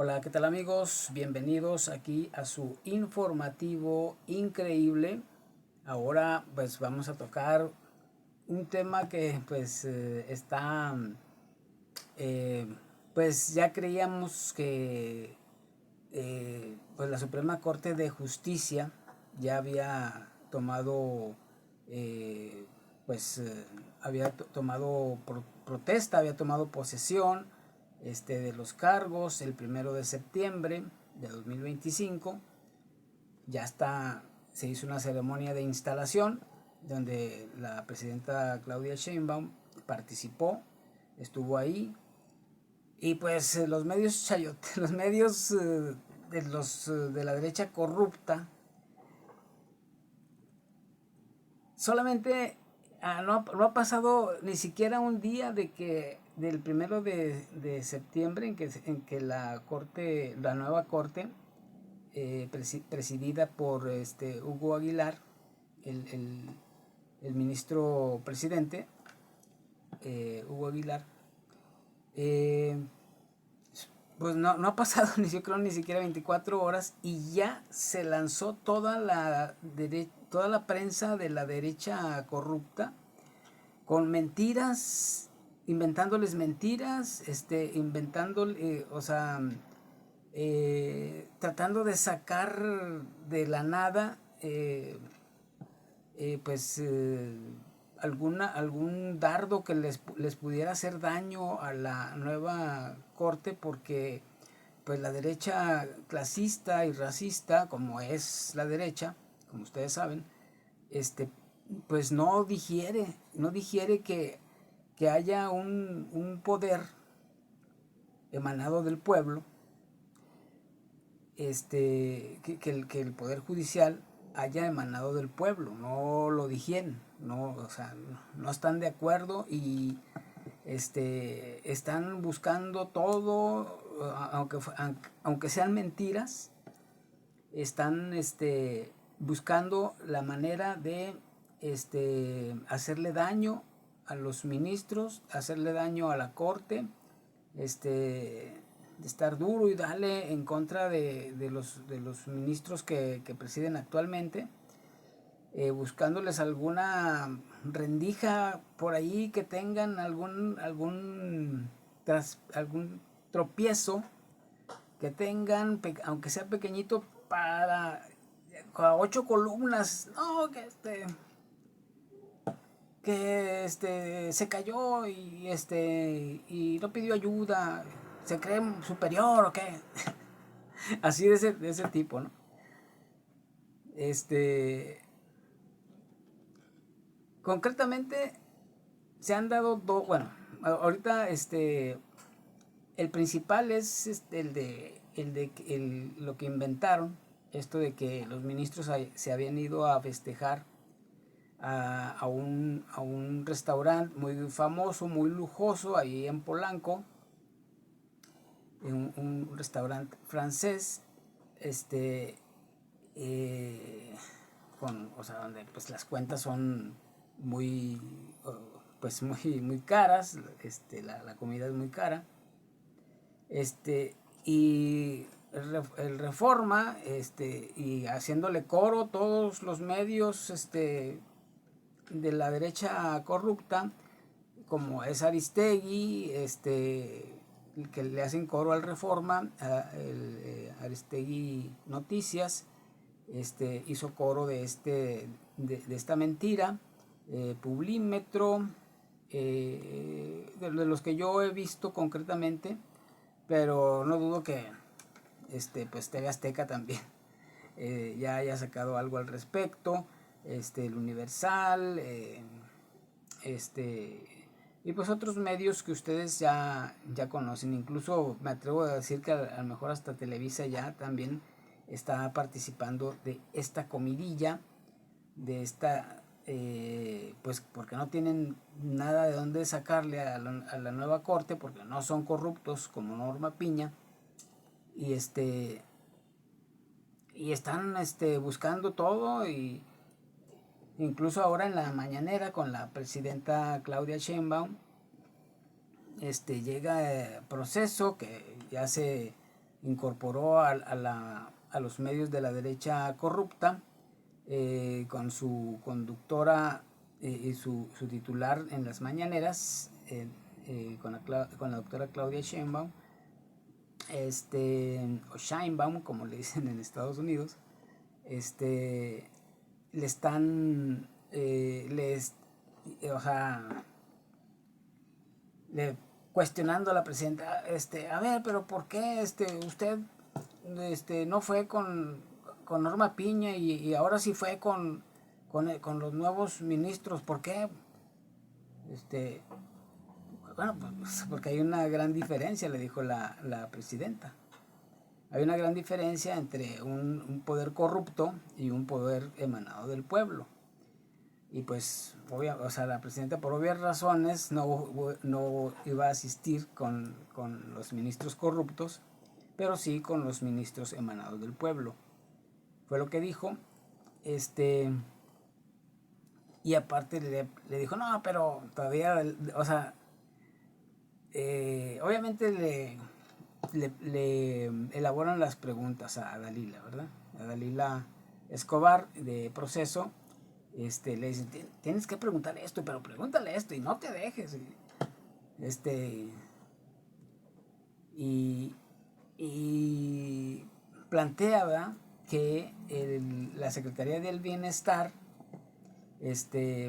Hola, ¿qué tal amigos? Bienvenidos aquí a su informativo increíble. Ahora pues vamos a tocar un tema que pues está, eh, pues ya creíamos que pues la Suprema Corte de Justicia ya había tomado, eh, pues había tomado protesta, había tomado posesión de los cargos el 1 de septiembre de 2025. Ya está, se hizo una ceremonia de instalación donde la presidenta Claudia Sheinbaum participó, estuvo ahí. Y pues los medios chayotes, los medios de la derecha corrupta, solamente no ha pasado ni siquiera un día de que del 1 de septiembre en que la corte, la nueva corte, presidida por Hugo Aguilar, el, el, el ministro presidente, Hugo Aguilar, eh, pues no ha pasado ni yo creo ni siquiera 24 horas y ya se lanzó toda la prensa de la derecha corrupta con mentiras, inventándoles mentiras, o sea, tratando de sacar de la nada, pues algún dardo que les pudiera hacer daño a la nueva corte, porque pues la derecha clasista y racista, como es la derecha, como ustedes saben, este pues no digiere que haya un poder emanado del pueblo, que el poder judicial haya emanado del pueblo. No lo digieren, no, o sea, no están de acuerdo y están buscando todo, aunque sean mentiras, están buscando la manera de hacerle daño a los ministros, hacerle daño a la corte, de estar duro y darle en contra de los ministros que presiden actualmente, buscándoles alguna rendija por ahí, que tengan algún tropiezo, que tengan, aunque sea pequeñito, para 8 columnas. No, que se cayó y no pidió ayuda, se cree superior o qué. Así de ese tipo, ¿no? Concretamente se han dado dos. Bueno, ahorita el principal es lo que inventaron, esto de que los ministros se habían ido a festejar a un restaurante muy famoso, muy lujoso, ahí en Polanco, en un restaurante francés, eh, o sea, donde pues las cuentas son muy, pues muy caras, la comida es muy cara, y el Reforma, y haciéndole coro todos los medios, de la derecha corrupta, como es Aristegui, que le hacen coro al Reforma, Aristegui Noticias, hizo coro de esta mentira, Publímetro, de los que yo he visto concretamente, pero no dudo que pues TV Azteca también ya haya sacado algo al respecto, el Universal, y pues otros medios que ustedes ya conocen. Incluso me atrevo a decir que a lo mejor hasta Televisa ya también está participando de esta comidilla, de esta, pues porque no tienen nada de dónde sacarle a la nueva corte, porque no son corruptos como Norma Piña, y y están buscando todo. Y incluso ahora en la mañanera con la presidenta Claudia Sheinbaum, llega Proceso, que ya incorporó a los medios de la derecha corrupta, con su conductora y su titular en las mañaneras, con la doctora Claudia Sheinbaum, o Sheinbaum, como le dicen en Estados Unidos, le están, o sea, cuestionando a la presidenta, a ver, pero ¿por qué usted no fue con Norma Piña y ahora sí fue con los nuevos ministros? ¿Por qué? Bueno, pues porque hay una gran diferencia, le dijo la presidenta. Hay una gran diferencia entre un poder corrupto y un poder emanado del pueblo. Y pues, o sea, la presidenta por obvias razones no iba a asistir con los ministros corruptos, pero sí con los ministros emanados del pueblo. Fue lo que dijo. Y aparte le dijo, no, pero todavía, o sea, obviamente le elaboran las preguntas a Dalila, ¿verdad? A Dalila Escobar de Proceso. Le dicen, tienes que preguntar esto, pero pregúntale esto y no te dejes. Y plantea, ¿verdad?, que la Secretaría del Bienestar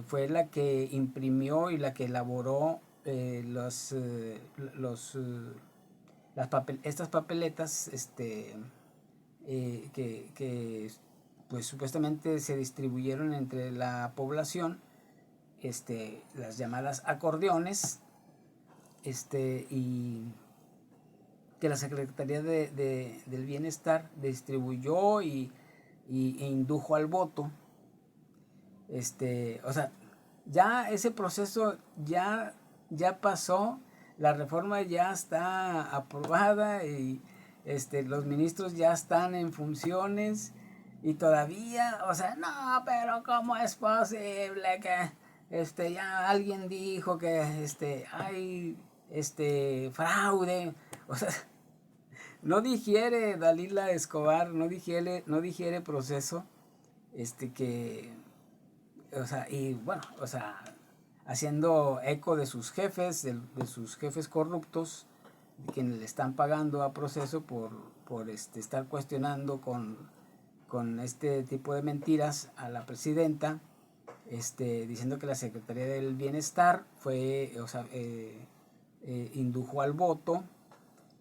fue la que imprimió y la que elaboró estas papeletas que pues supuestamente se distribuyeron entre la población, las llamadas acordeones, y que la Secretaría del Bienestar distribuyó e indujo al voto. O sea, ya ese proceso ya pasó, la reforma ya está aprobada y los ministros ya están en funciones y todavía, o sea, no, pero ¿cómo es posible que ya alguien dijo que hay fraude? O sea, no digiere Dalila Escobar, no digiere Proceso, que, o sea, y bueno, o sea, haciendo eco de sus jefes, de sus jefes corruptos, quienes le están pagando a Proceso por estar cuestionando con este tipo de mentiras a la presidenta, diciendo que la Secretaría del Bienestar fue, o sea, indujo al voto,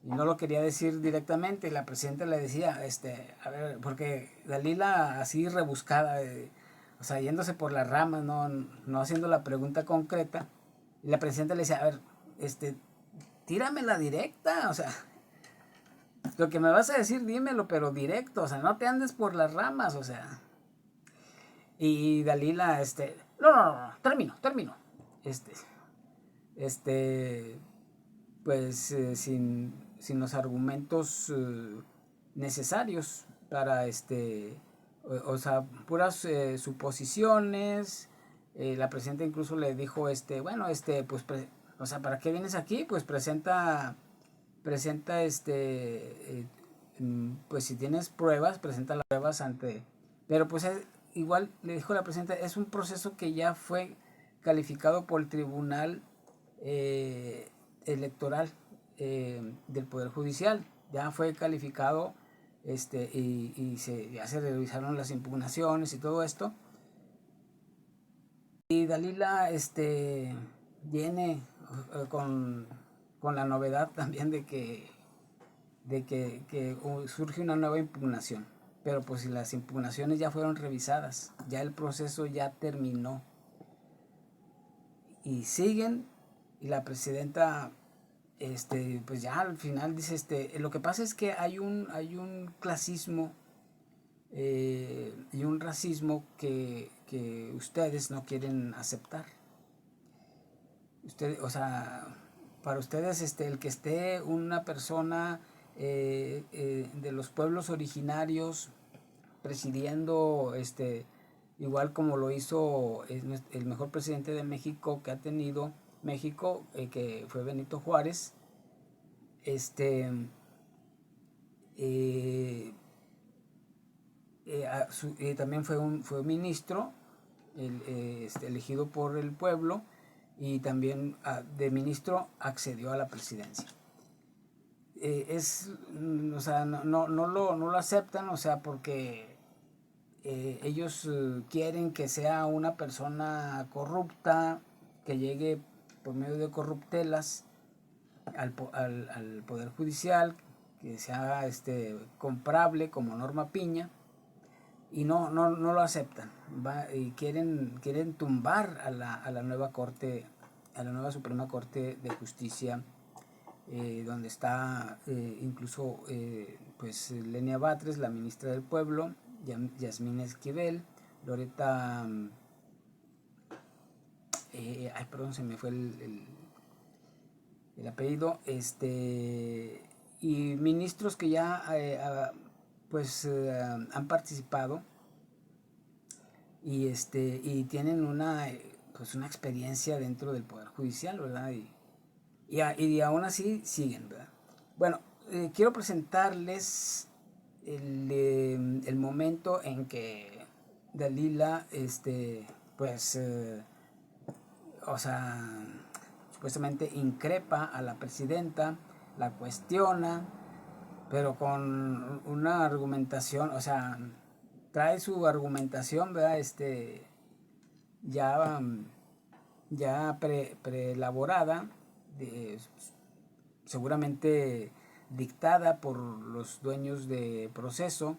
y no lo quería decir directamente. La presidenta le decía, a ver, porque Dalila así rebuscada, o sea, yéndose por las ramas, no haciendo la pregunta concreta, y la presidenta le decía, a ver, tírame la directa, o sea, lo que me vas a decir dímelo, pero directo, o sea, no te andes por las ramas, o sea. Y Dalila, no, termino, pues sin los argumentos necesarios para o sea, puras suposiciones. La presidenta incluso le dijo, bueno, pues o sea, ¿para qué vienes aquí? Pues presenta pues si tienes pruebas, presenta las pruebas ante. Pero pues igual le dijo la presidenta, es un proceso que ya fue calificado por el Tribunal Electoral del Poder Judicial, ya fue calificado, y ya se revisaron las impugnaciones y todo esto. Y Dalila viene con la novedad también de que surge una nueva impugnación. Pero pues si las impugnaciones ya fueron revisadas, ya el proceso ya terminó, y siguen, y la presidenta pues ya al final dice, lo que pasa es que hay un clasismo y un racismo que ustedes no quieren aceptar. O sea, para ustedes el que esté una persona de los pueblos originarios presidiendo, igual como lo hizo el mejor presidente de México que ha tenido México, que fue Benito Juárez, también fue un ministro elegido por el pueblo, y también de ministro accedió a la presidencia. O sea, no lo aceptan, o sea, porque ellos quieren que sea una persona corrupta, que llegue por medio de corruptelas al Poder Judicial, que sea comprable como Norma Piña, y no lo aceptan. Y quieren tumbar a la nueva Corte, a la nueva Suprema Corte de Justicia, donde está incluso pues Lenia Batres, la ministra del Pueblo, Yasmín Esquivel, Loreta, perdón, se me fue el apellido, y ministros que ya han participado y tienen una experiencia dentro del Poder Judicial, ¿verdad? Y aún así siguen, ¿verdad? Bueno, quiero presentarles el momento en que Dalila, supuestamente increpa a la presidenta, la cuestiona, pero con una argumentación, o sea, trae su argumentación, ¿verdad? Ya preelaborada, seguramente dictada por los dueños de proceso,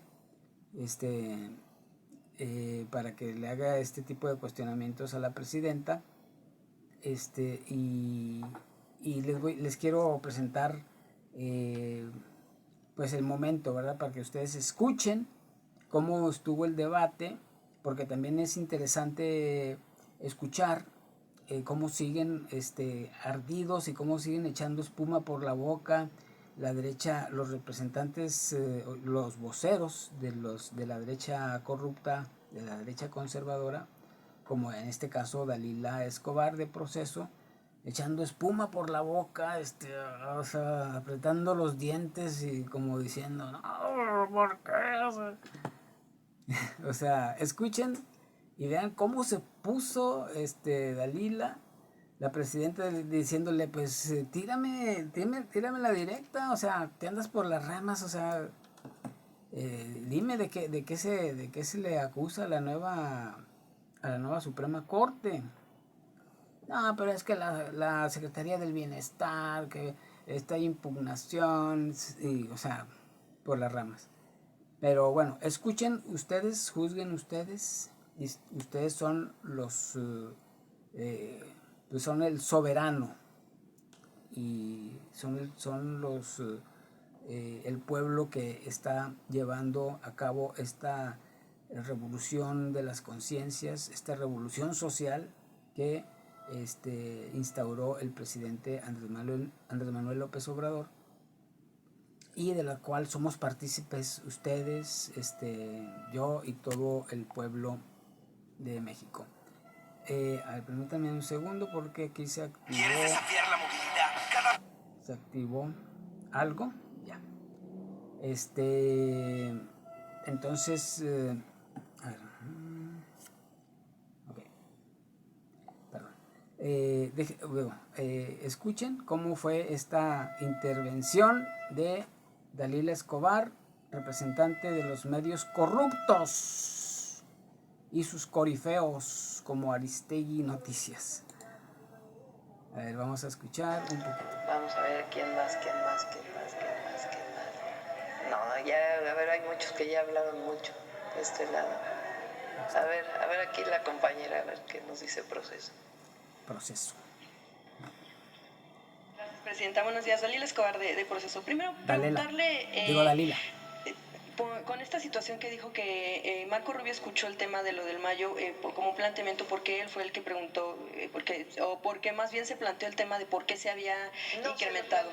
para que le haga este tipo de cuestionamientos a la presidenta, y les quiero presentar pues el momento, ¿verdad? Para que ustedes escuchen cómo estuvo el debate, porque también es interesante escuchar cómo siguen ardidos y cómo siguen echando espuma por la boca la derecha, los representantes, los voceros de la derecha corrupta, de la derecha conservadora, como en este caso Dalila Escobar de Proceso, echando espuma por la boca, o sea, apretando los dientes y como diciendo, no, ¿por qué? O sea, escuchen y vean cómo se puso Dalila, la presidenta, diciéndole, pues tírame la directa, o sea, te andas por las ramas, o sea, dime de qué se le acusa a la nueva Suprema Corte. No, pero es que la Secretaría del Bienestar, que esta impugnación, y, o sea, por las ramas. Pero bueno, escuchen ustedes, juzguen ustedes, y ustedes son los, pues son el soberano, y son los, el pueblo que está llevando a cabo esta revolución de las conciencias, esta revolución social que instauró el presidente Andrés Manuel López Obrador, y de la cual somos partícipes ustedes, yo y todo el pueblo de México. A ver, permítanme un segundo porque aquí se activó. ¿Quieres desafiar la movilidad? Se activó algo, ya. Entonces, a ver. Ok. Perdón. Escuchen cómo fue esta intervención de Dalila Escobar, representante de los medios corruptos y sus corifeos como Aristegui Noticias. A ver, vamos a escuchar un poquito. Vamos a ver quién más. No, ya, a ver, hay muchos que ya hablaron mucho de este lado. A ver aquí la compañera, a ver qué nos dice Proceso. Gracias, presidenta. Buenos días. Dalila Escobar de Proceso. Primero, preguntarle... Dalila. Con esta situación que dijo que Marco Rubio escuchó el tema de lo del Mayo como un planteamiento, porque él fue el que preguntó, porque más bien se planteó el tema de por qué se había incrementado.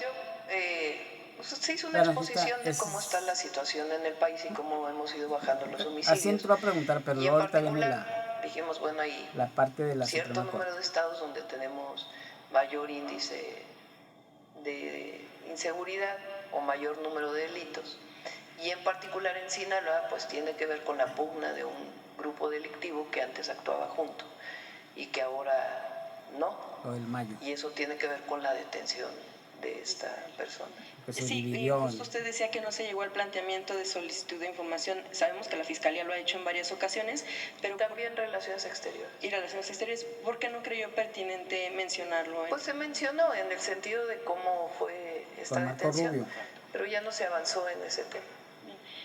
Se hizo una exposición de cómo está la situación en el país y cómo hemos ido bajando los homicidios. Así entró a preguntar, pero luego ahorita viene dijimos, bueno, hay la parte de la cierto número de estados donde tenemos mayor índice de inseguridad o mayor número de delitos. Y en particular en Sinaloa, pues tiene que ver con la pugna de un grupo delictivo que antes actuaba junto y que ahora no. Lo del Mayo. Y eso tiene que ver con la detención de esta persona. Que se Sí, dividió. justo usted decía que no se llegó al planteamiento de solicitud de información. Sabemos que la Fiscalía lo ha hecho en varias ocasiones, pero también Relaciones Exteriores. Y Relaciones Exteriores, ¿por qué no creyó pertinente mencionarlo? Pues se mencionó en el sentido de cómo fue esta detención, pero ya no se avanzó en ese tema.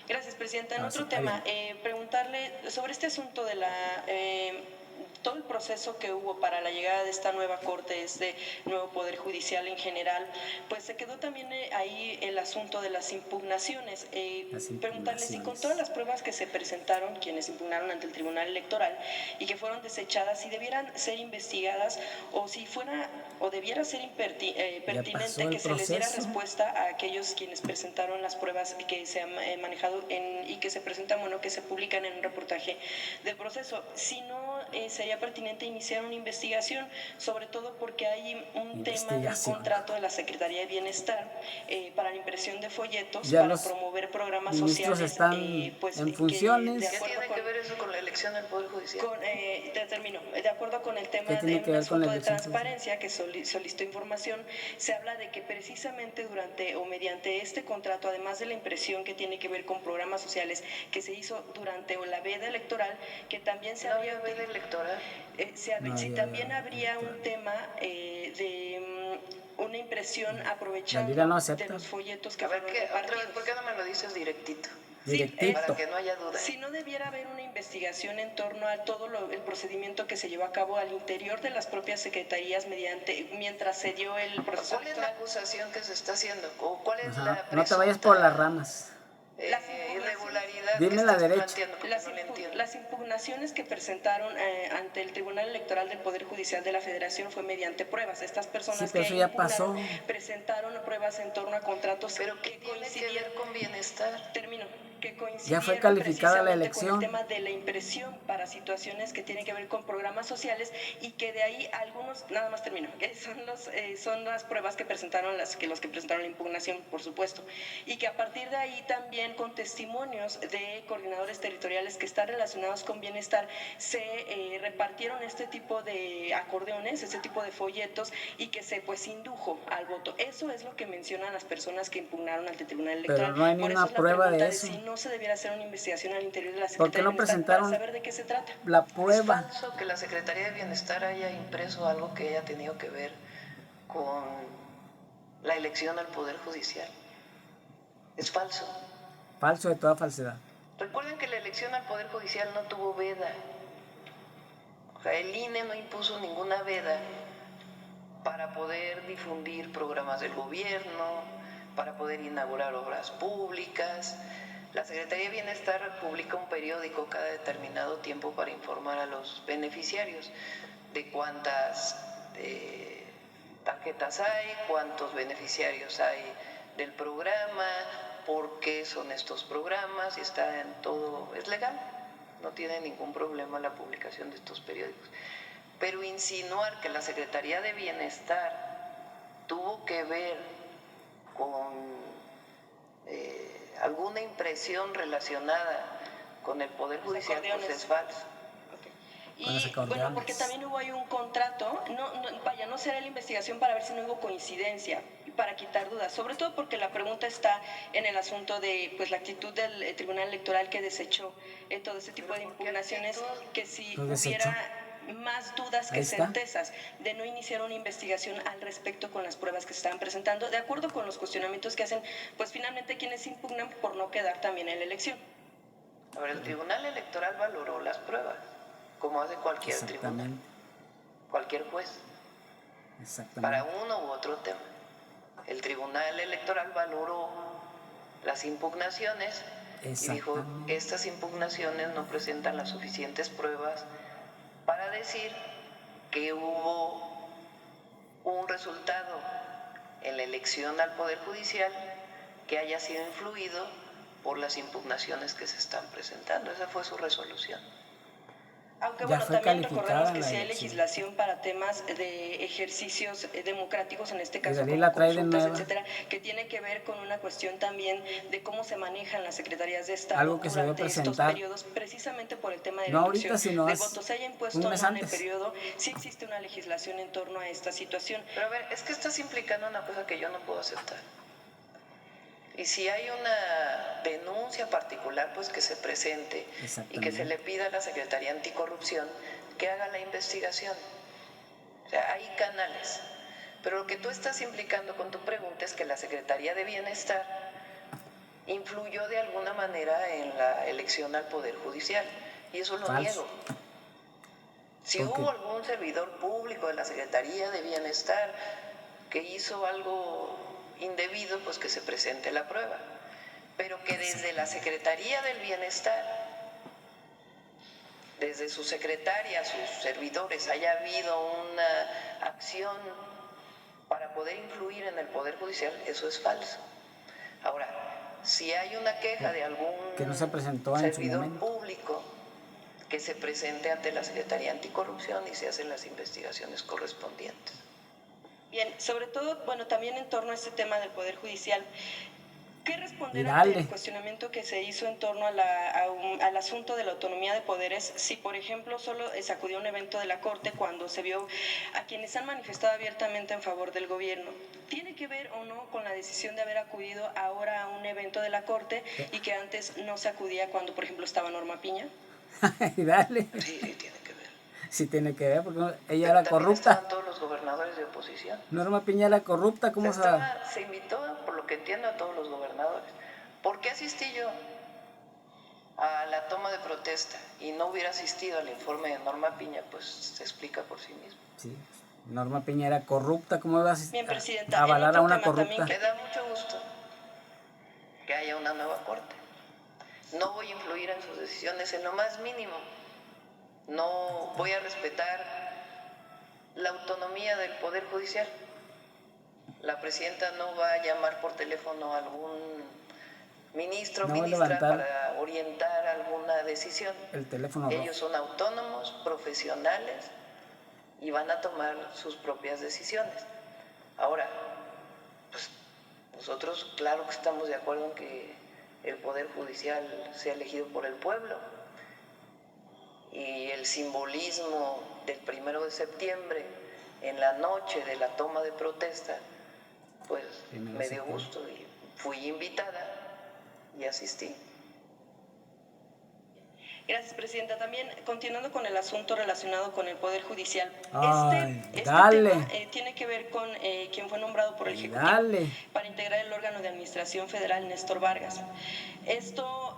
Gracias, Presidenta. En otro tema, preguntarle sobre este asunto de la... todo el proceso que hubo para la llegada de esta nueva Corte, este nuevo Poder Judicial en general, pues se quedó también ahí el asunto de las impugnaciones. Preguntarle si con todas las pruebas que se presentaron, quienes impugnaron ante el Tribunal Electoral y que fueron desechadas, si debieran ser investigadas o si fuera o debiera ser pertinente que se les diera respuesta a aquellos quienes presentaron las pruebas que se han manejado y que se presentan, bueno, que se publican en un reportaje del proceso. Si no, sería pertinente iniciar una investigación, sobre todo porque hay un tema de un contrato de la Secretaría de Bienestar para la impresión de folletos ya para promover programas sociales. Están pues, en funciones. ¿Qué tiene que ver eso con la elección del Poder Judicial? Termino. De acuerdo con el tema de un asunto de transparencia que solicitó información, se habla de que precisamente durante o mediante este contrato, además de la impresión que tiene que ver con programas sociales que se hizo durante la veda electoral, que también se había... veda electoral? También habría un tema de una impresión aprovechando de los folletos que fueron repartidos. ¿Por qué no me lo dices directito? Para que no haya duda. Si no debiera haber una investigación en torno a todo el procedimiento que se llevó a cabo al interior de las propias secretarías mientras se dio el proceso ¿Cuál electoral? Es la acusación que se está haciendo? ¿O cuál es la presunta, no te vayas por las ramas. Irregularidad? Dime la derecha. Las impugnaciones que presentaron ante el Tribunal Electoral del Poder Judicial de la Federación fue mediante pruebas. Estas personas que impugnaron presentaron pruebas en torno a contratos que coincidieron con bienestar. Termino. Que coincidieron ya fue calificada la elección con el tema de la impresión para situaciones que tienen que ver con programas sociales y que de ahí algunos, nada más termino, son las pruebas que presentaron los que presentaron la impugnación, por supuesto, y que a partir de ahí también con testimonios de coordinadores territoriales que están relacionados con bienestar se repartieron este tipo de acordeones, este tipo de folletos y que se pues indujo al voto. Eso es lo que mencionan las personas que impugnaron ante el Tribunal Electoral. Pero no hay ninguna prueba de eso. No se debiera hacer una investigación al interior de la Secretaría de Bienestar para saber de qué se trata. La prueba. Es falso que la Secretaría de Bienestar haya impreso algo que haya tenido que ver con la elección al Poder Judicial. Es falso. Falso de toda falsedad. Recuerden que la elección al Poder Judicial no tuvo veda. O sea, el INE no impuso ninguna veda para poder difundir programas del gobierno, para poder inaugurar obras públicas. La Secretaría de Bienestar publica un periódico cada determinado tiempo para informar a los beneficiarios de cuántas tarjetas hay, cuántos beneficiarios hay del programa, por qué son estos programas, y está en todo, es legal, no tiene ningún problema la publicación de estos periódicos. Pero insinuar que la Secretaría de Bienestar tuvo que ver con alguna impresión relacionada con el Poder Judicial, pues es falso. Y bueno, porque también hubo ahí un contrato, no será la investigación para ver si no hubo coincidencia, para quitar dudas, sobre todo porque la pregunta está en el asunto de pues la actitud del Tribunal Electoral que desechó todo ese tipo de impugnaciones, que si hubiera más dudas que certezas de no iniciar una investigación al respecto con las pruebas que se estaban presentando, de acuerdo con los cuestionamientos que hacen, pues finalmente quienes impugnan por no quedar también en la elección. A ver, el Tribunal Electoral valoró las pruebas, como hace cualquier tribunal, cualquier juez, para uno u otro tema. El Tribunal Electoral valoró las impugnaciones y dijo, estas impugnaciones no presentan las suficientes pruebas para decir que hubo un resultado en la elección al Poder Judicial que haya sido influido por las impugnaciones que se están presentando. Esa fue su resolución. Aunque ya bueno, fue también calificada recordemos que la sí hay elección. legislación para temas de ejercicios democráticos, en este caso Dalí como la trae de consultas, nueva. etcétera, que tiene que ver con una cuestión también de cómo se manejan las secretarías de Estado Algo que se debe durante estos presentar, periodos, precisamente por el tema de no la ahorita, elección sino del voto. Se haya impuesto un o mes no en el antes. periodo, sí existe una legislación en torno a esta situación. Pero a ver, es que estás implicando una cosa que yo no puedo aceptar. Y si hay una denuncia particular, pues que se presente y que se le pida a la Secretaría Anticorrupción que haga la investigación. O sea, hay canales. Pero lo que tú estás implicando con tu pregunta es que la Secretaría de Bienestar influyó de alguna manera en la elección al Poder Judicial. Y eso lo niego. Si hubo algún servidor público de la Secretaría de Bienestar que hizo algo indebido, pues que se presente la prueba. Pero que desde la Secretaría del Bienestar, desde su secretaria, sus servidores, haya habido una acción para poder influir en el Poder Judicial, eso es falso. Ahora, si hay una queja de algún que no se presentó servidor público, que se presente ante la Secretaría Anticorrupción y se hacen las investigaciones correspondientes. Bien, sobre todo, bueno, también en torno a este tema del Poder Judicial, ¿qué responder ante el cuestionamiento que se hizo en torno al asunto de la autonomía de poderes? Si, por ejemplo, solo se acudió a un evento de la Corte cuando se vio a quienes han manifestado abiertamente en favor del gobierno, ¿tiene que ver o no con la decisión de haber acudido ahora a un evento de la Corte y que antes no se acudía cuando, por ejemplo, estaba Norma Piña? Dale. Sí, tiene que ver. Sí tiene que ver, porque ella era corrupta. Estaban todos los gobernadores de oposición. Norma Piña era corrupta, ¿cómo se invitó, por lo que entiendo, a todos los gobernadores. ¿Por qué asistí yo a la toma de protesta y no hubiera asistido al informe de Norma Piña? Pues se explica por sí mismo. Sí, Norma Piña era corrupta, ¿cómo iba a avalar a una corrupta? Me da mucho gusto que haya una nueva corte. No voy a influir en sus decisiones en lo más mínimo. No voy a respetar la autonomía del Poder Judicial. La presidenta no va a llamar por teléfono a algún ministro o ministra para orientar alguna decisión. El teléfono Ellos son autónomos, profesionales y van a tomar sus propias decisiones. Ahora, pues nosotros claro que estamos de acuerdo en que el Poder Judicial sea elegido por el pueblo. Y el simbolismo del 1 de septiembre, en la noche de la toma de protesta, pues me dio gusto y fui invitada y asistí. Gracias, Presidenta. También, continuando con el asunto relacionado con el Poder Judicial, este tema tiene que ver con quien fue nombrado por el Ejecutivo para integrar el órgano de administración federal, Néstor Vargas. Esto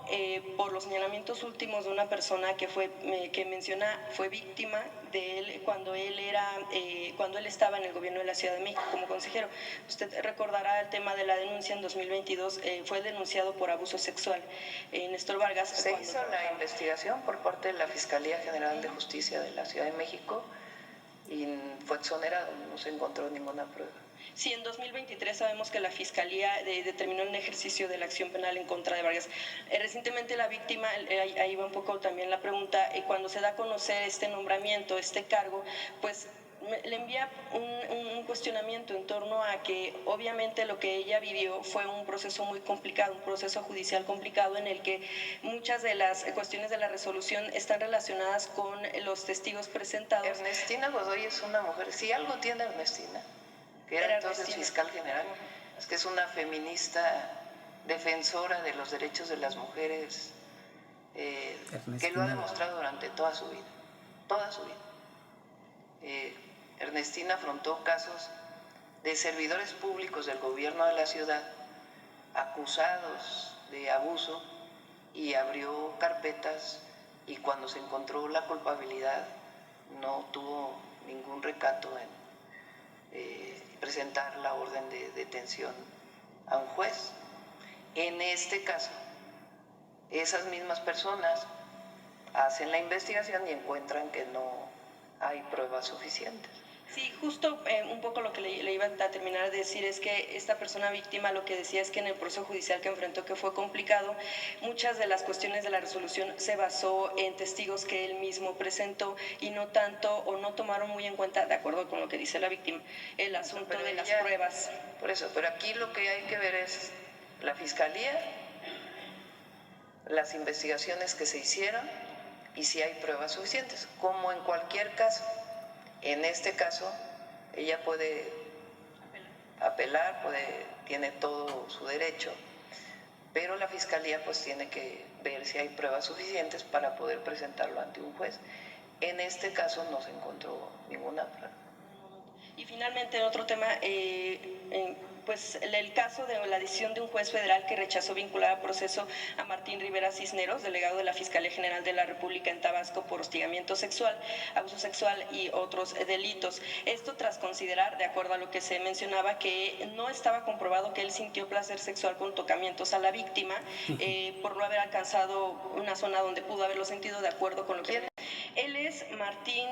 por los señalamientos últimos de una persona que menciona fue víctima de él cuando él estaba en el gobierno de la Ciudad de México como consejero. Usted recordará el tema de la denuncia en 2022, fue denunciado por abuso sexual. Néstor Vargas. Se hizo la investigación por parte de la Fiscalía General de Justicia de la Ciudad de México y fue exonerado, no se encontró ninguna prueba. Sí, en 2023 sabemos que la Fiscalía determinó el ejercicio de la acción penal en contra de Vargas. Recientemente la víctima, ahí va un poco también la pregunta, cuando se da a conocer este nombramiento, este cargo, pues le envía un cuestionamiento en torno a que obviamente lo que ella vivió fue un proceso muy complicado, un proceso judicial complicado en el que muchas de las cuestiones de la resolución están relacionadas con los testigos presentados. Ernestina Godoy es una mujer, si algo tiene Ernestina, que era entonces fiscal general, es que es una feminista defensora de los derechos de las mujeres, que lo ha demostrado durante toda su vida, Ernestina afrontó casos de servidores públicos del gobierno de la ciudad acusados de abuso y abrió carpetas y cuando se encontró la culpabilidad no tuvo ningún recato en presentar la orden de detención a un juez. En este caso, esas mismas personas hacen la investigación y encuentran que no hay pruebas suficientes. Sí, justo un poco lo que le iba a terminar de decir es que esta persona víctima lo que decía es que en el proceso judicial que enfrentó, que fue complicado, muchas de las cuestiones de la resolución se basó en testigos que él mismo presentó y no tanto o no tomaron muy en cuenta, de acuerdo con lo que dice la víctima, el asunto de las pruebas. Por eso, pero aquí lo que hay que ver es la fiscalía, las investigaciones que se hicieron y si hay pruebas suficientes, como en cualquier caso. En este caso, ella puede apelar, tiene todo su derecho, pero la fiscalía pues tiene que ver si hay pruebas suficientes para poder presentarlo ante un juez. En este caso no se encontró ninguna prueba. Y finalmente, otro tema, pues el caso de la decisión de un juez federal que rechazó vincular a proceso a Martín Rivera Cisneros, delegado de la Fiscalía General de la República en Tabasco por hostigamiento sexual, abuso sexual y otros delitos. Esto tras considerar, de acuerdo a lo que se mencionaba, que no estaba comprobado que él sintió placer sexual con tocamientos a la víctima, por no haber alcanzado una zona donde pudo haberlo sentido, de acuerdo con lo que... Él es Martín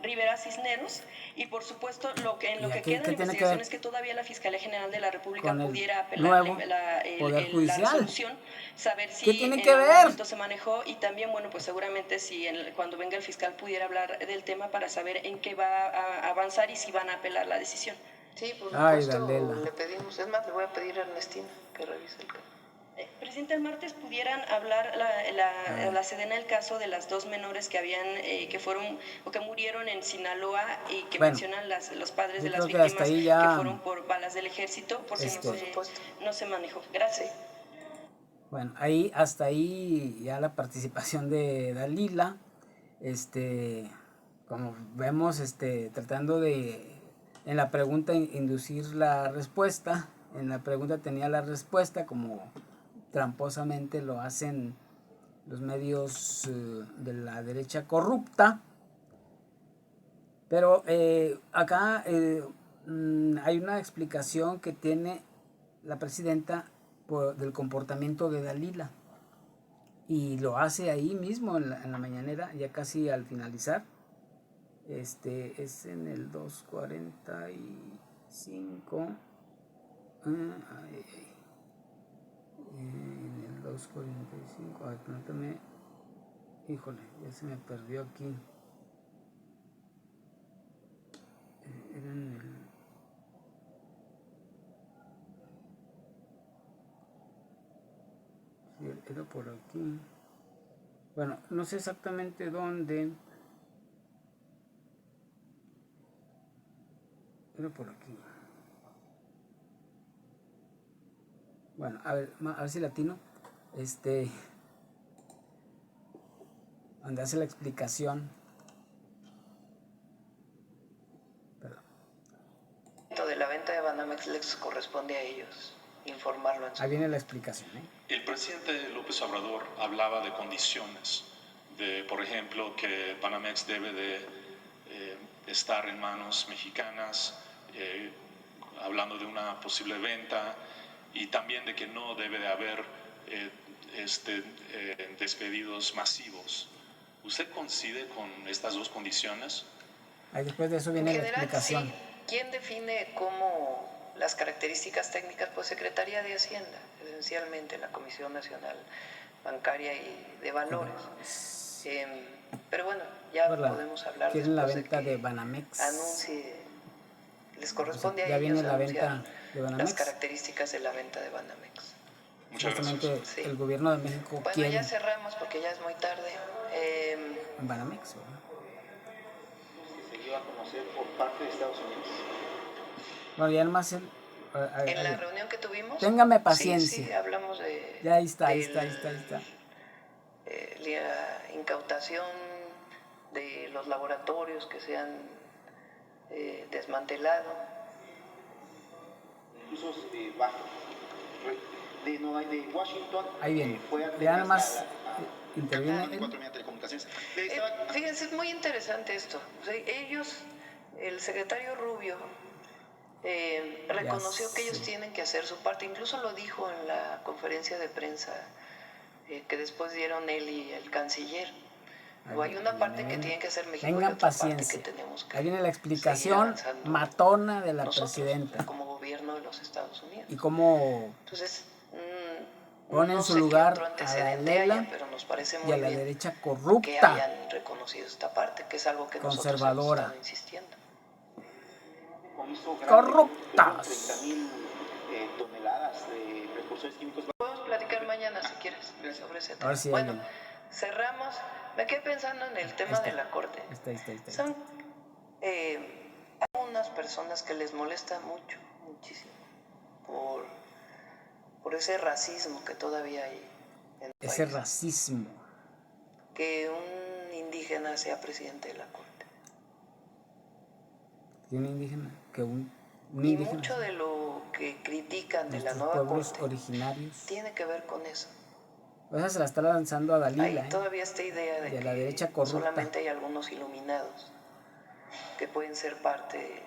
Rivera Cisneros y por supuesto lo que queda en la investigación es que todavía la Fiscalía General de la República pudiera apelar la resolución, saber si en algún momento se manejó y también, bueno, pues seguramente si cuando venga el fiscal pudiera hablar del tema para saber en qué va a avanzar y si van a apelar la decisión. Sí, por supuesto, le pedimos, es más, le voy a pedir a Ernestina que revise el caso. Presidente, el martes pudieran hablar la Sedena el caso de las dos menores que habían que fueron o que murieron en Sinaloa y que mencionan los padres de las víctimas que fueron por balas del ejército, porque no se manejó. Gracias. Bueno, hasta ahí ya la participación de Dalila, como vemos, tratando de en la pregunta inducir la respuesta. En la pregunta tenía la respuesta, como tramposamente lo hacen los medios de la derecha corrupta. Pero acá hay una explicación que tiene la presidenta del comportamiento de Dalila. Y lo hace ahí mismo en la mañanera, ya casi al finalizar. Es en el 2:45. En el 2:45. A ver, permítame. Híjole, ya se me perdió aquí. Era en el... Sí, era por aquí. Bueno, no sé exactamente dónde. Era por aquí. Bueno, a ver si latino. Donde hace la explicación. Perdón. De la venta de Banamex les corresponde a ellos informarlo. Ahí viene la explicación. El presidente López Obrador hablaba de condiciones, por ejemplo, que Banamex debe de estar en manos mexicanas, hablando de una posible venta, y también de que no debe de haber despedidos masivos. ¿Usted coincide con estas dos condiciones? Ahí después de eso viene la explicación. Sí. ¿Quién define cómo las características técnicas? Pues Secretaría de Hacienda, esencialmente la Comisión Nacional Bancaria y de Valores. Pero bueno, ya podemos hablar después la venta de Banamex. Anuncie. Les corresponde a ellos. Ya viene la venta de Banamex. Las características de la venta de Banamex. Muchas gracias. Sí. El gobierno de México quiere... ya cerramos porque ya es muy tarde. Banamex, ¿verdad? Se dio a conocer por parte de Estados Unidos. Bueno, ya nomás en la reunión que tuvimos. Téngame paciencia. Sí, hablamos de... Ya ahí está. La incautación de los laboratorios que se han desmantelado. Incluso de Washington. Ahí viene. Ya nada más interviene. Fíjense, es muy interesante esto. O sea, ellos, el secretario Rubio, reconoció que ellos tienen que hacer su parte. Incluso lo dijo en la conferencia de prensa que después dieron él y el canciller. O hay una parte que tiene que hacer México tengan y otra paciencia. parte que tenemos que ahí viene la explicación matona de la presidenta. Como gobierno de los Estados Unidos. Y cómo entonces, pone en su lugar a la Lela y a la derecha corrupta, que hayan reconocido esta parte, que es algo que conservadora, nosotros hemos estado insistiendo. Corruptas. 30,000 toneladas de precursores químicos. Podemos platicar mañana si quieres sobre ese tema. Sí, bueno, cerramos. Me quedé pensando en el tema de la corte. Son algunas personas que les molesta muchísimo, por ese racismo que todavía hay en el ese país. Racismo. Que un indígena sea presidente de la corte. ¿Y un indígena? Que un y indígena. Mucho de lo que critican de la nueva pueblos corte originarios tiene que ver con eso. O sea, se la está lanzando a Dalila. Hay todavía esta idea de que la derecha corrupta. Solamente hay algunos iluminados que pueden ser parte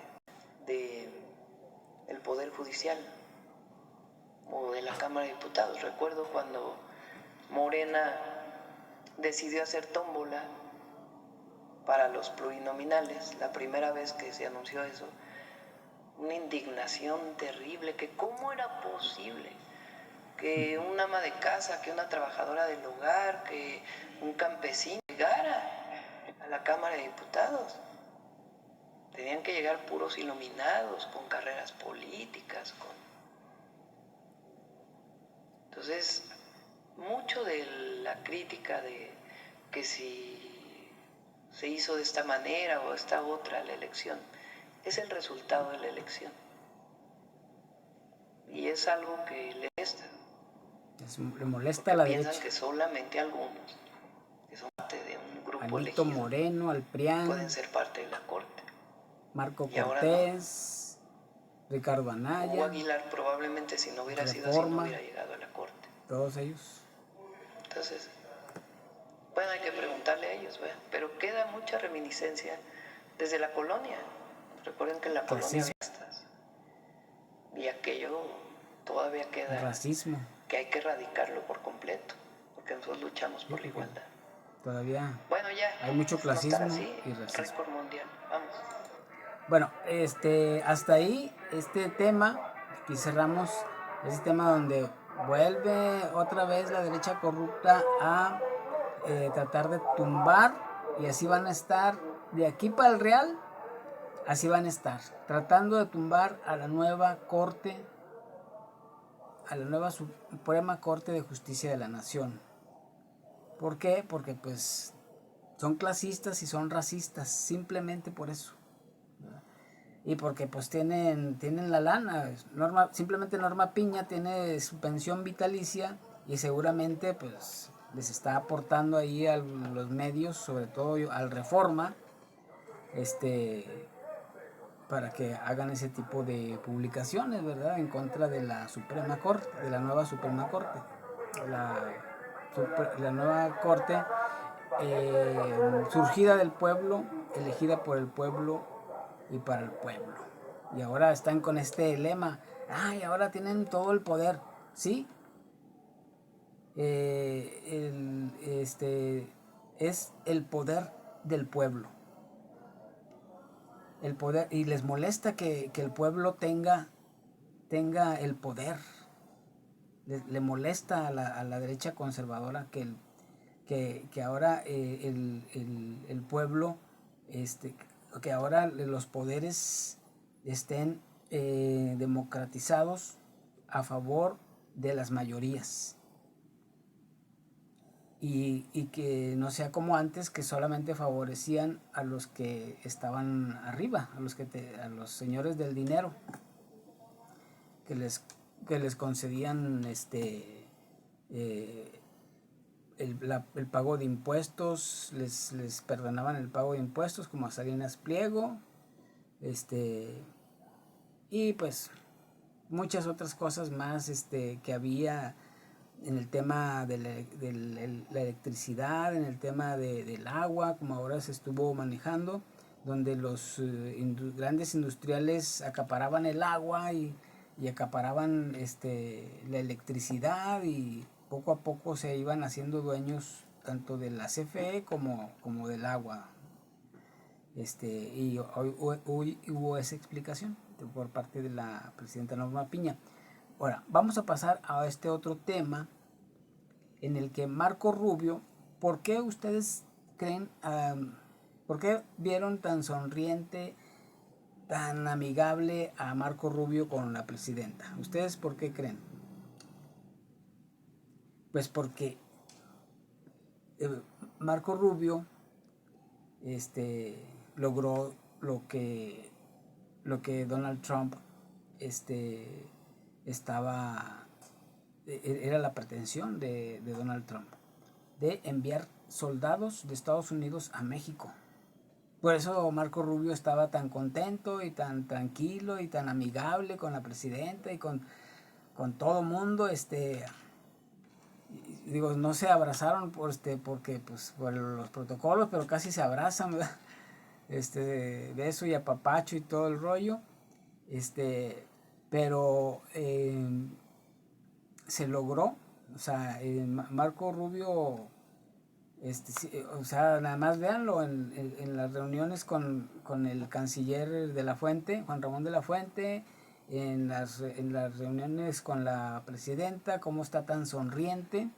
del Poder Judicial o de la Cámara de Diputados. Recuerdo cuando Morena decidió hacer tómbola para los plurinominales, la primera vez que se anunció eso, una indignación terrible, que cómo era posible que una ama de casa, que una trabajadora del hogar, que un campesino llegara a la Cámara de Diputados. Tenían que llegar puros iluminados, con carreras políticas. Entonces, mucho de la crítica de que si se hizo de esta manera o de esta otra la elección, es el resultado de la elección. Y es algo que le molesta. Le molesta a la derecha. Piensan que solamente algunos, que son parte de un grupo Alito elegido, Moreno, Alprián, pueden ser parte de la corte. Marco Cortés, no. Ricardo Anaya, Hugo Aguilar probablemente si no hubiera sido así no hubiera llegado a la corte. Todos ellos. Entonces, bueno, hay que preguntarle a ellos, ¿verdad? Pero queda mucha reminiscencia desde la colonia. Recuerden que en la colonia había estas. Y aquello todavía queda. Racismo. Que hay que erradicarlo por completo, porque nosotros luchamos por la igualdad. Todavía bueno, ya, hay mucho clasismo así, y racismo. Récord mundial, vamos. Bueno, hasta ahí este tema, aquí cerramos este tema donde vuelve otra vez la derecha corrupta a tratar de tumbar, y así van a estar de aquí para el Real, así van a estar, tratando de tumbar a la nueva Corte, a la nueva Suprema Corte de Justicia de la Nación. ¿Por qué? Porque pues son clasistas y son racistas, simplemente por eso. Y porque pues tienen la lana. Simplemente Norma Piña tiene su pensión vitalicia y seguramente pues les está aportando ahí a los medios, sobre todo al Reforma, para que hagan ese tipo de publicaciones, ¿verdad? En contra de la Suprema Corte, de la nueva Suprema Corte. La nueva Corte surgida del pueblo, elegida por el pueblo y para el pueblo. Y ahora están con este lema, y ahora tienen todo el poder, ¿sí? Es el poder del pueblo. El poder, y les molesta que el pueblo tenga el poder. Le molesta a la derecha conservadora que ahora el pueblo, que ahora los poderes estén democratizados a favor de las mayorías. Y que no sea como antes, que solamente favorecían a los que estaban arriba, a los señores del dinero, que les concedían el pago de impuestos, les perdonaban el pago de impuestos, como a Salinas Pliego, y pues muchas otras cosas más que había en el tema de la electricidad, en el tema del agua, como ahora se estuvo manejando, donde los grandes industriales acaparaban el agua y acaparaban la electricidad, y poco a poco se iban haciendo dueños tanto de la CFE como del agua. Y hoy hubo esa explicación por parte de la presidenta Norma Piña. Ahora, vamos a pasar a este otro tema en el que Marco Rubio, ¿por qué ustedes creen, por qué vieron tan sonriente, tan amigable a Marco Rubio con la presidenta? ¿Ustedes por qué creen? Pues porque Marco Rubio logró lo que Donald Trump era la pretensión de Donald Trump, de enviar soldados de Estados Unidos a México. Por eso Marco Rubio estaba tan contento y tan tranquilo y tan amigable con la presidenta y con todo mundo. Digo, no se abrazaron porque pues por los protocolos, pero casi se abrazan, ¿verdad? Beso y apapacho y todo el rollo. Pero se logró, o sea, Marco Rubio, o sea, nada más véanlo en las reuniones con el canciller de la Fuente, Juan Ramón de la Fuente, en las reuniones con la presidenta, cómo está tan sonriente,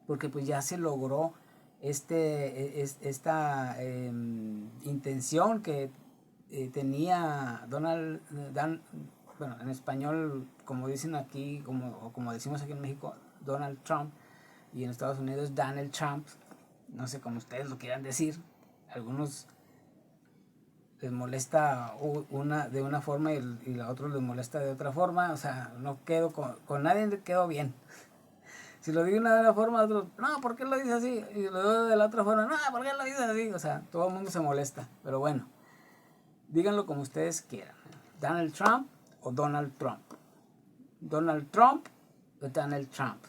porque pues ya se logró esta intención que tenía bueno, en español, como dicen aquí, como decimos aquí en México, Donald Trump, y en Estados Unidos Donald Trump, no sé cómo ustedes lo quieran decir. Algunos les molesta de una forma y la otra les molesta de otra forma. O sea, no quedo con nadie, quedo bien. Si lo digo de una forma, otros, no, ¿por qué lo dice así? Y lo digo de la otra forma, no, ¿por qué lo dice así? O sea, todo el mundo se molesta. Pero bueno, díganlo como ustedes quieran. Donald Trump o Donald Trump. Donald Trump o Donald Trump.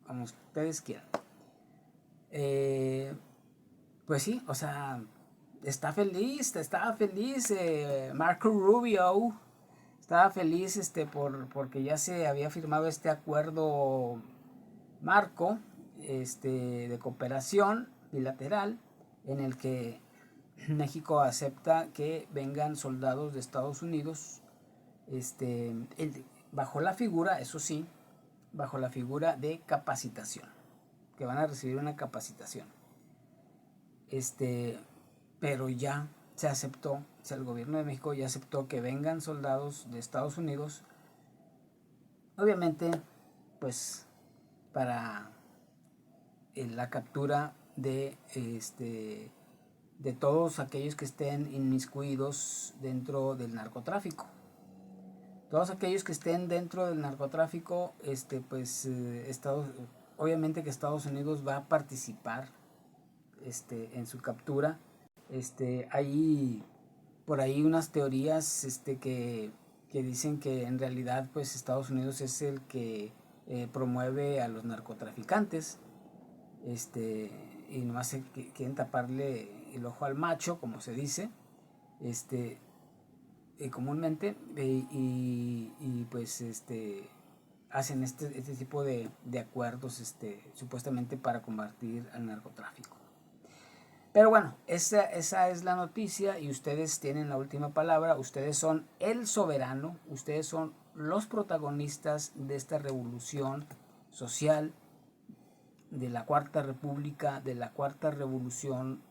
Como ustedes quieran. Pues sí, o sea, estaba feliz Marco Rubio. Estaba feliz porque ya se había firmado este acuerdo marco de cooperación bilateral en el que México acepta que vengan soldados de Estados Unidos bajo la figura, eso sí, bajo la figura de capacitación, que van a recibir una capacitación. Pero ya se aceptó, o sea, el gobierno de México ya aceptó que vengan soldados de Estados Unidos, obviamente, pues, para la captura de todos aquellos que estén inmiscuidos dentro del narcotráfico. Todos aquellos que estén dentro del narcotráfico, pues, obviamente que Estados Unidos va a participar en su captura. Hay por ahí unas teorías que dicen que en realidad pues Estados Unidos es el que promueve a los narcotraficantes, y nomás quieren taparle el ojo al macho, como se dice, comúnmente, y pues hacen este tipo de acuerdos supuestamente para combatir al narcotráfico. Pero bueno, esa es la noticia y ustedes tienen la última palabra. Ustedes son el soberano, ustedes son los protagonistas de esta revolución social, de la Cuarta República, de la Cuarta Revolución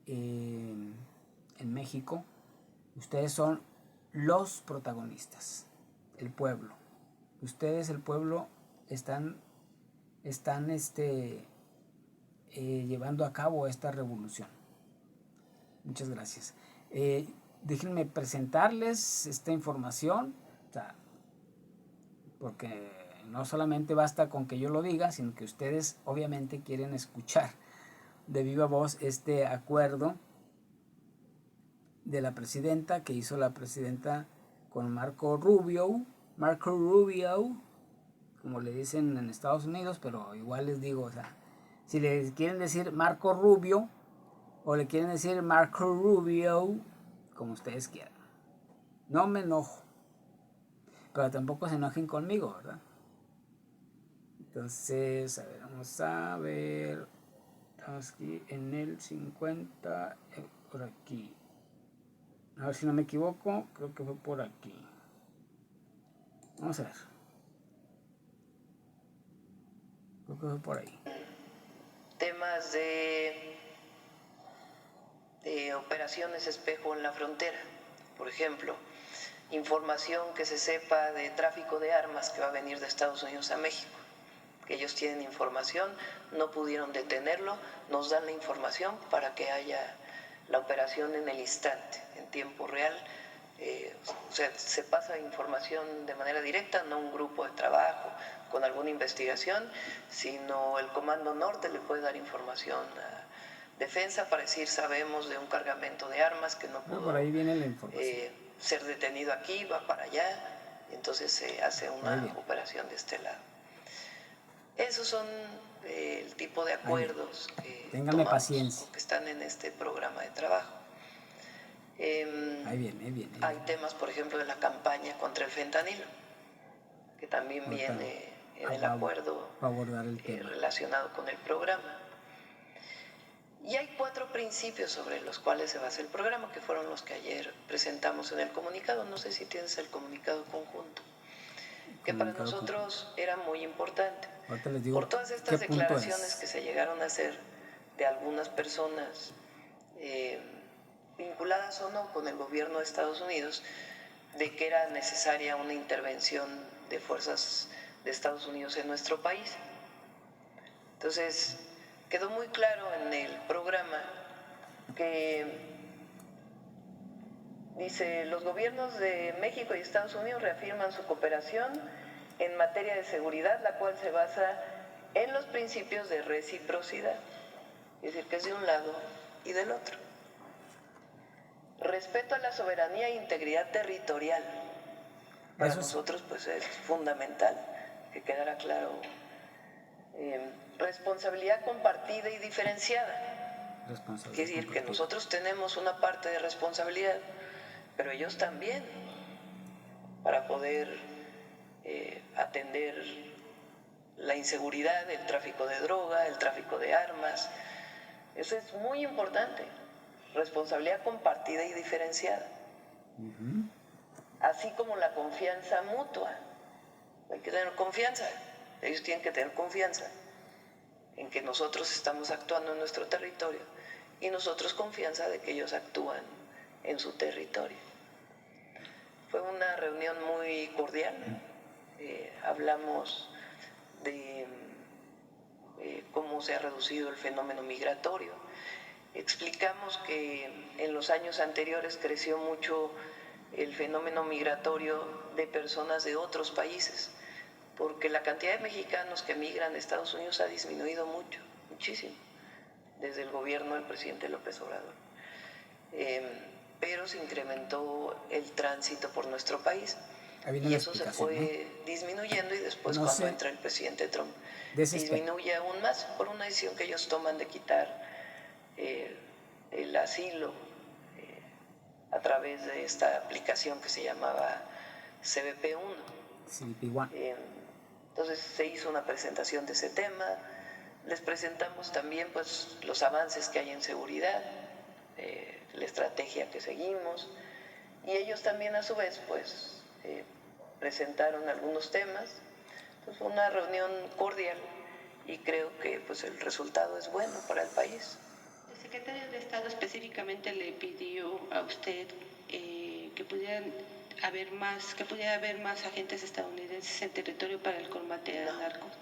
en México. Ustedes son los protagonistas, el pueblo. Ustedes, el pueblo, están llevando a cabo esta revolución. Muchas gracias. Déjenme presentarles esta información, o sea, porque no solamente basta con que yo lo diga, sino que ustedes obviamente quieren escuchar de viva voz este acuerdo de la presidenta, que hizo la presidenta con Marco Rubio, como le dicen en Estados Unidos, pero igual les digo, o sea, si le quieren decir Marco Rubio o le quieren decir Marco Rubio, como ustedes quieran. No me enojo, pero tampoco se enojen conmigo, ¿verdad? Entonces, a ver, vamos a ver. Estamos aquí en el 50, por aquí. A ver si no me equivoco, creo que fue por aquí. Vamos a ver. Creo que fue por ahí. Temas de operaciones espejo en la frontera. Por ejemplo, información que se sepa de tráfico de armas que va a venir de Estados Unidos a México. Que ellos tienen información, no pudieron detenerlo, nos dan la información para que haya la operación en el instante, en tiempo real. O sea, se pasa información de manera directa, no un grupo de trabajo con alguna investigación, sino el Comando Norte le puede dar información a Defensa para decir, sabemos de un cargamento de armas que no pudo por ahí viene la información. Ser detenido aquí, va para allá, y entonces se hace una operación de este lado. Esos son el tipo de acuerdos que tomamos, paciencia, que están en este programa de trabajo. Ahí viene. Hay temas, por ejemplo, de la campaña contra el fentanilo, que también viene en el acuerdo relacionado con el programa. Y hay 4 principios sobre los cuales se basa el programa, que fueron los que ayer presentamos en el comunicado. No sé si tienes el comunicado conjunto, que para nosotros era muy importante. Por todas estas declaraciones que se llegaron a hacer de algunas personas vinculadas o no con el gobierno de Estados Unidos, de que era necesaria una intervención de fuerzas de Estados Unidos en nuestro país. Entonces, quedó muy claro en el programa que dice, los gobiernos de México y Estados Unidos reafirman su cooperación en materia de seguridad, la cual se basa en los principios de reciprocidad, es decir, que es de un lado y del otro. Respeto a la soberanía e integridad territorial. Para nosotros pues es fundamental que quedara claro. Responsabilidad compartida y diferenciada. Es decir, que nosotros tenemos una parte de responsabilidad, pero ellos también, para poder atender la inseguridad, el tráfico de droga, el tráfico de armas. Eso es muy importante. Responsabilidad compartida y diferenciada. Así como la confianza mutua. Hay que tener confianza. Ellos tienen que tener confianza en que nosotros estamos actuando en nuestro territorio y nosotros confianza de que ellos actúan en su territorio. Fue una reunión muy cordial. Hablamos de cómo se ha reducido el fenómeno migratorio. Explicamos que en los años anteriores creció mucho el fenómeno migratorio de personas de otros países, porque la cantidad de mexicanos que migran de Estados Unidos ha disminuido mucho, muchísimo, desde el gobierno del presidente López Obrador. Pero se incrementó el tránsito por nuestro país y eso se fue disminuyendo, y después cuando entra el presidente Trump disminuye aún más por una decisión que ellos toman de quitar el asilo a través de esta aplicación que se llamaba CBP-1. Entonces se hizo una presentación de ese tema, les presentamos también pues los avances que hay en seguridad, la estrategia que seguimos, y ellos también a su vez pues presentaron algunos temas. Entonces fue una reunión cordial y creo que pues el resultado es bueno para el país. El secretario de Estado específicamente le pidió a usted que pudiera haber más agentes estadounidenses en territorio para el combate a narcos.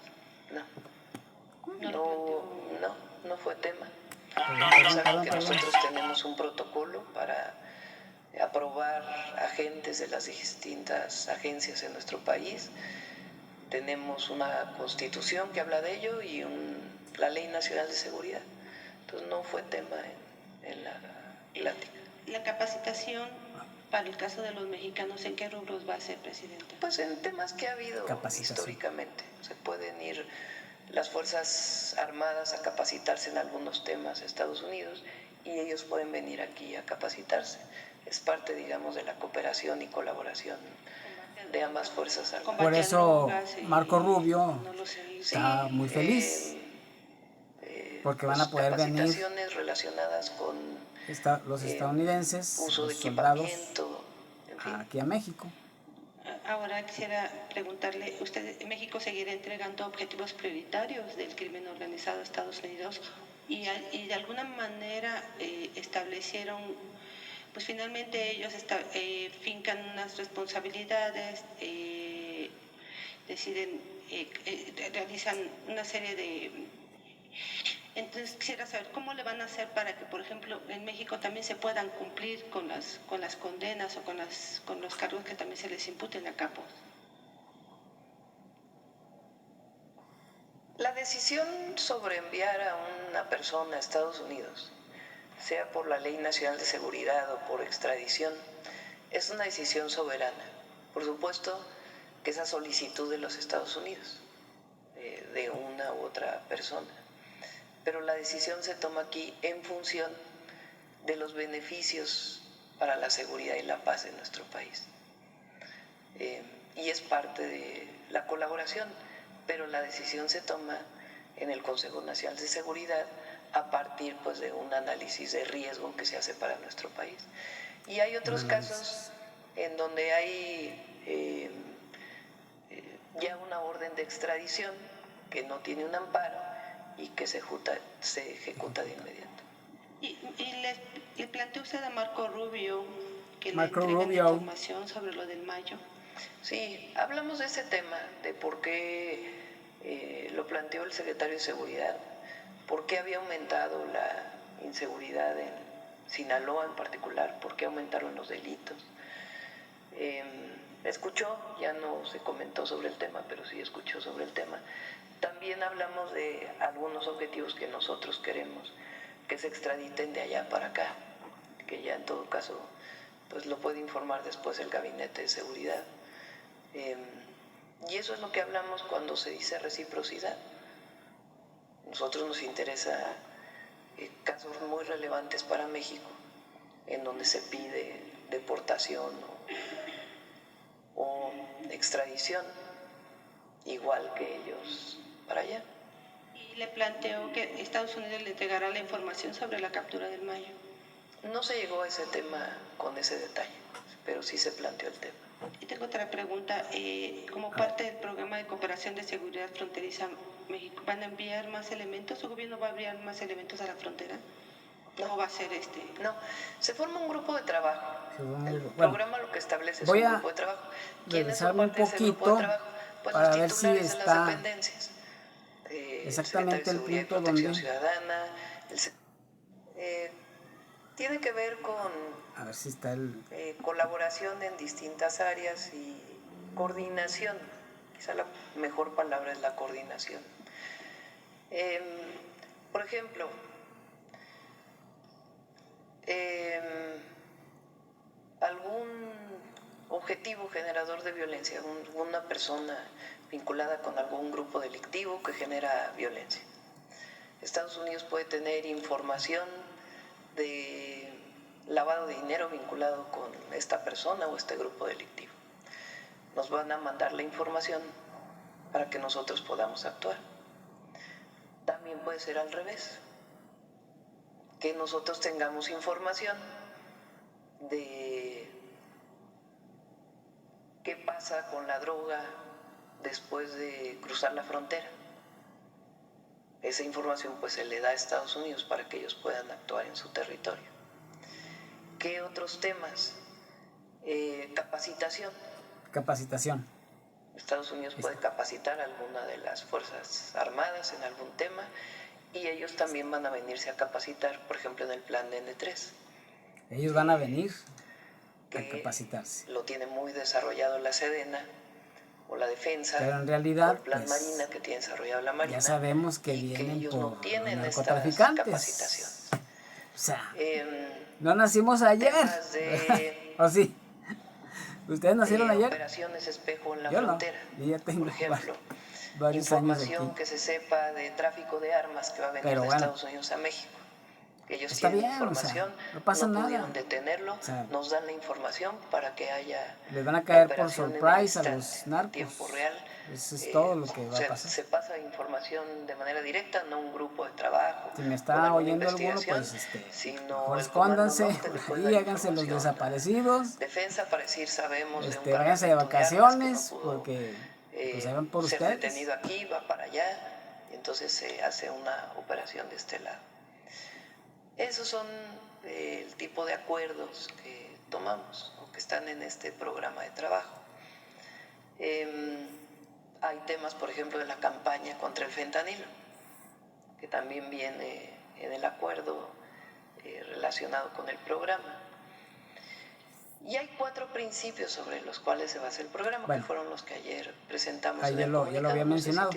No fue tema. Saben que nosotros tenemos un protocolo para aprobar agentes de las distintas agencias en nuestro país. Tenemos una constitución que habla de ello y la Ley Nacional de Seguridad. Entonces no fue tema en la plática. La capacitación para el caso de los mexicanos, ¿en qué rubros va a ser, presidente? Pues en temas que ha habido históricamente. Se pueden ir las Fuerzas Armadas a capacitarse en algunos temas a Estados Unidos y ellos pueden venir aquí a capacitarse. Es parte, digamos, de la cooperación y colaboración de ambas Fuerzas Armadas. Por eso Marco Rubio está muy feliz. Porque van a poder venir capacitaciones relacionadas con los estadounidenses, uso los de soldados, equipamiento, en fin. aquí a México. Ahora quisiera preguntarle, ¿usted México seguirá entregando objetivos prioritarios del crimen organizado a Estados Unidos? Y de alguna manera establecieron, pues finalmente ellos fincan unas responsabilidades, deciden, realizan una serie de... Entonces quisiera saber cómo le van a hacer para que, por ejemplo, en México también se puedan cumplir con las condenas o con los cargos que también se les imputen a capos. La decisión sobre enviar a una persona a Estados Unidos, sea por la Ley Nacional de Seguridad o por extradición, es una decisión soberana. Por supuesto que es a solicitud de los Estados Unidos, de una u otra persona. Pero la decisión se toma aquí en función de los beneficios para la seguridad y la paz en nuestro país. Y es parte de la colaboración, pero la decisión se toma en el Consejo Nacional de Seguridad a partir pues, de un análisis de riesgo que se hace para nuestro país. Y hay otros casos en donde hay ya una orden de extradición que no tiene un amparo y que se ejecuta de inmediato. ¿Y le planteó usted a Marco Rubio que Marco le entreguen Rubio. información sobre lo del Mayo? Sí, hablamos de ese tema, de por qué lo planteó el secretario de Seguridad, por qué había aumentado la inseguridad en Sinaloa en particular, por qué aumentaron los delitos. Escuchó, ya no se comentó sobre el tema, pero sí escuchó sobre el tema. También hablamos de algunos objetivos que nosotros queremos que se extraditen de allá para acá, que ya en todo caso pues lo puede informar después el Gabinete de Seguridad. Y eso es lo que hablamos cuando se dice reciprocidad. Nosotros nos interesa casos muy relevantes para México, en donde se pide deportación o extradición, igual que ellos para allá. Y le planteó que Estados Unidos le entregará la información sobre la captura del Mayo. No se llegó a ese tema con ese detalle, pero sí se planteó el tema. Y tengo otra pregunta. Como parte del programa de cooperación de seguridad fronteriza México, ¿van a enviar más elementos? ¿Su gobierno va a enviar más elementos a la frontera? No. ¿O va a ser No, se forma un grupo de trabajo. El Bueno, programa lo que establece es voy un a grupo de trabajo. regresarme un poquito Pues para los ver si titulares de las está dependencias. exactamente el Seguridad y punto Protección donde... Ciudadana. Tiene que ver con A ver si está el... colaboración en distintas áreas y coordinación. Quizá la mejor palabra es la coordinación. Por ejemplo, algún objetivo generador de violencia, una persona vinculada con algún grupo delictivo que genera violencia. Estados Unidos puede tener información de lavado de dinero vinculado con esta persona o este grupo delictivo. Nos van a mandar la información para que nosotros podamos actuar. También puede ser al revés, que nosotros tengamos información de qué pasa con la droga después de cruzar la frontera. Esa información pues se le da a Estados Unidos para que ellos puedan actuar en su territorio. ¿Qué otros temas? Capacitación. Capacitación. Estados Unidos puede capacitar a alguna de las Fuerzas Armadas en algún tema y ellos también van a venirse a capacitar, por ejemplo, en el plan de N3. Ellos van a venir a capacitarse. Lo tiene muy desarrollado la Sedena o la Defensa, pero en realidad, o el plan pues, Marina que tiene desarrollado la Marina. Ya sabemos que vienen que ellos por no tienen narcotraficantes. Capacitaciones. O sea, no nacimos ayer. ¿O sí? ¿Ustedes nacieron ayer? Operaciones espejo en la Yo frontera. No. Yo ya tengo por ejemplo, varios años aquí. Información que se sepa de tráfico de armas que va a venir de Estados Unidos a México. Ellos está tienen bien, información, o sea, no pasa nada. Pudieron detenerlo, nos dan la información para que haya les van a caer por surprise a los narcos. en tiempo real Eso es todo lo que va a pasar. Se pasa información de manera directa, no un grupo de trabajo. Si me está oyendo alguno, pues mejor escóndanse y háganse los desaparecidos. Defensa para decir, sabemos de un váyanse de vacaciones, porque pues se van por ser ustedes. detenido aquí, va para allá, y entonces se hace una operación de este lado. Esos son el tipo de acuerdos que tomamos o que están en este programa de trabajo. Hay temas, por ejemplo, de la campaña contra el fentanilo, que también viene en el acuerdo relacionado con el programa. Y hay 4 principios sobre los cuales se basa el programa, que fueron los que ayer presentamos en el comunicado. Ya lo había mencionado.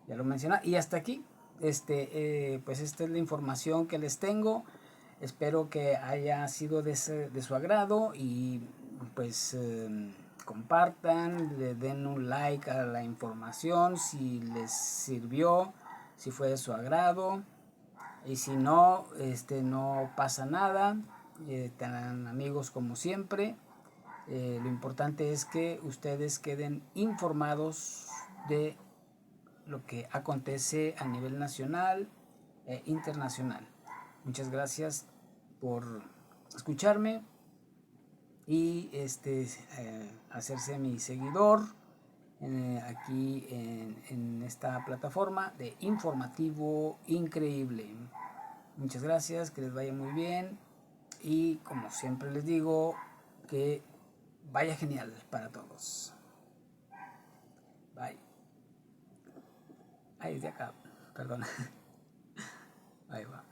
Ya lo mencioné. Y hasta aquí, pues esta es la información que les tengo. Espero que haya sido de su agrado y pues compartan, le den un like a la información si les sirvió, si fue de su agrado, y si no, no pasa nada. Tan amigos como siempre. Lo importante es que ustedes queden informados de lo que acontece a nivel nacional e internacional. Muchas gracias por escucharme y hacerse mi seguidor aquí en esta plataforma de Informativo Increíble. Muchas gracias, que les vaya muy bien y como siempre les digo, que vaya genial para todos. Bye. Ahí de acá, perdón. Ahí va.